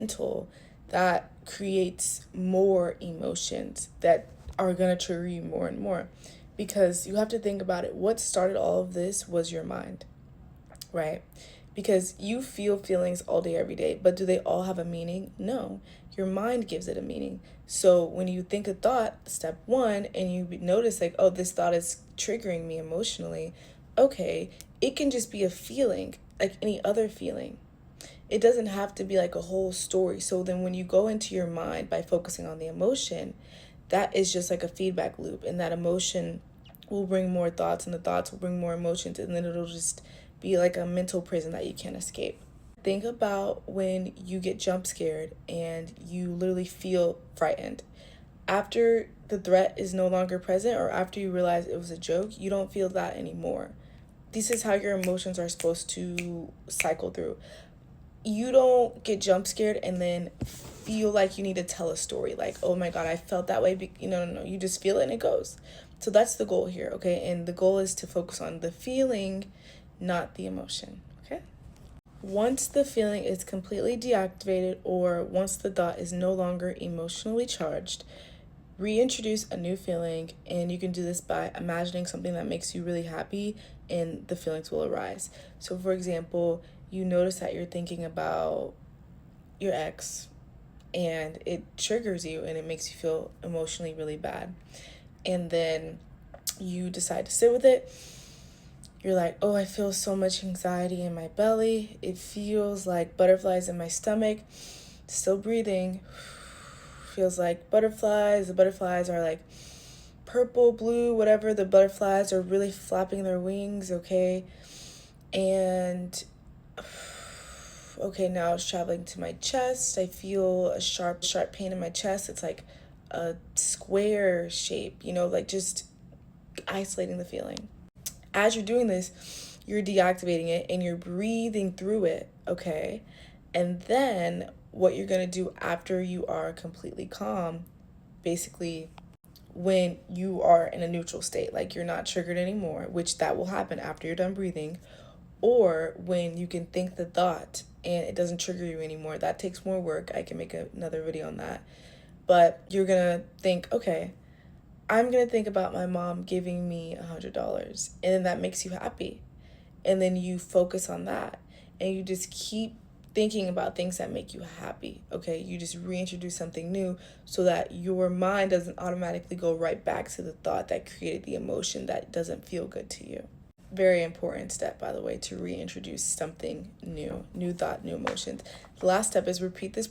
mental, that creates more emotions that are going to trigger you more and more. Because you have to think about it. What started all of this was your mind, right? Because you feel feelings all day, every day, but do they all have a meaning? No. Your mind gives it a meaning. So when you think a thought, step one, and you notice, like, oh, this thought is triggering me emotionally, okay, it can just be a feeling like any other feeling. It doesn't have to be like a whole story. So then when you go into your mind by focusing on the emotion, that is just like a feedback loop. And that emotion will bring more thoughts, and the thoughts will bring more emotions. And then it'll just be like a mental prison that you can't escape. Think about when you get jump scared and you literally feel frightened. After the threat is no longer present, or after you realize it was a joke, you don't feel that anymore. This is how your emotions are supposed to cycle through. You don't get jump scared and then feel like you need to tell a story like, oh my god, I felt that way. No, you just feel it and it goes. So that's the goal here, okay? And the goal is to focus on the feeling, not the emotion, okay? Once the feeling is completely deactivated, or once the thought is no longer emotionally charged, reintroduce a new feeling. And you can do this by imagining something that makes you really happy, and the feelings will arise. So for example, you notice that you're thinking about your ex, and it triggers you and it makes you feel emotionally really bad. And then you decide to sit with it. You're like, oh, I feel so much anxiety in my belly. It feels like butterflies in my stomach. Still breathing. Feels like butterflies. The butterflies are like purple, blue, whatever. The butterflies are really flapping their wings, okay? And okay, now it's traveling to my chest. I feel a sharp pain in my chest. It's like a square shape, like just isolating the feeling. As you're doing this, you're deactivating it and you're breathing through it, okay? And then what you're going to do after you are completely calm, basically when you are in a neutral state, like you're not triggered anymore, which that will happen after you're done breathing, or when you can think the thought and it doesn't trigger you anymore. That takes more work. I can make another video on that. But you're going to think, okay, I'm going to think about my mom giving me $100, and then that makes you happy. And then you focus on that and you just keep thinking about things that make you happy, okay? You just reintroduce something new so that your mind doesn't automatically go right back to the thought that created the emotion that doesn't feel good to you. Very important step, by the way, to reintroduce something new thought, new emotions. The last step is repeat this process